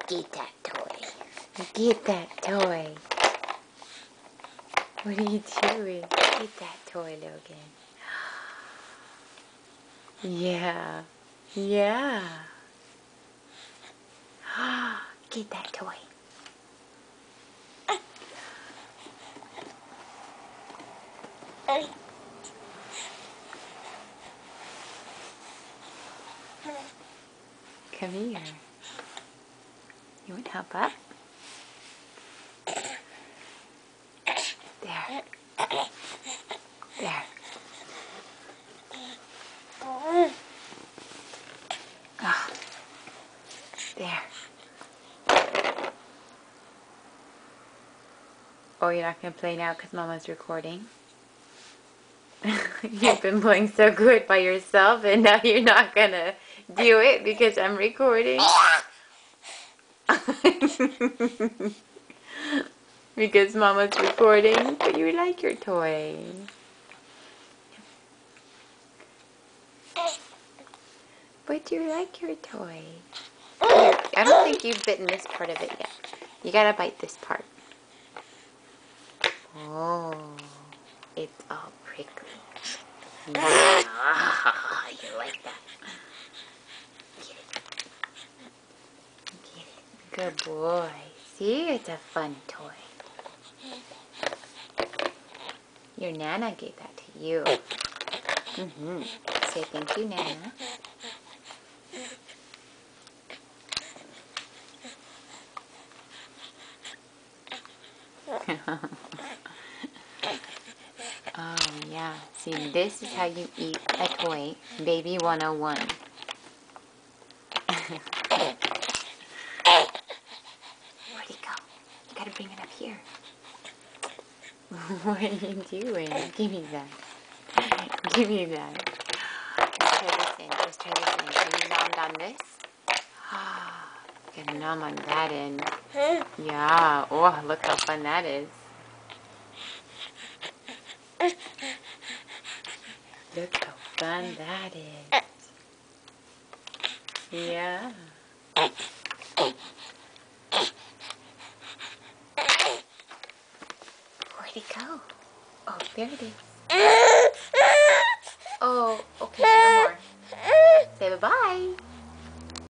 Get that toy. Get that toy. What are you doing? Get that toy, Logan. Yeah. Yeah. Get that toy. Come here. You want help up? There. There. Oh. There. Oh, you're not going to play now because Mama's recording? You've been playing so good by yourself and now you're not going to do it because I'm recording? Because Mama's recording, but you like your toy. But you like your toy. Here, I don't think you've bitten this part of it yet. You gotta bite this part. Oh, it's all prickly. Yeah, you like that. Get it. Get it. Good boy. See, it's a fun toy. Your Nana gave that to you. Say thank you, Nana. Oh, yeah. See, this is how you eat a toy. Baby 101. Where'd he go? You gotta bring it up here. What are you doing? Give me that. Give me that. Let's try this in. Let's try this in. Can you nom on this? Get a nom on that end. Yeah. Oh, look how fun that is. Look how fun that is. Yeah. Where'd it go? Oh, there it is. Oh, okay, no more. Say bye-bye.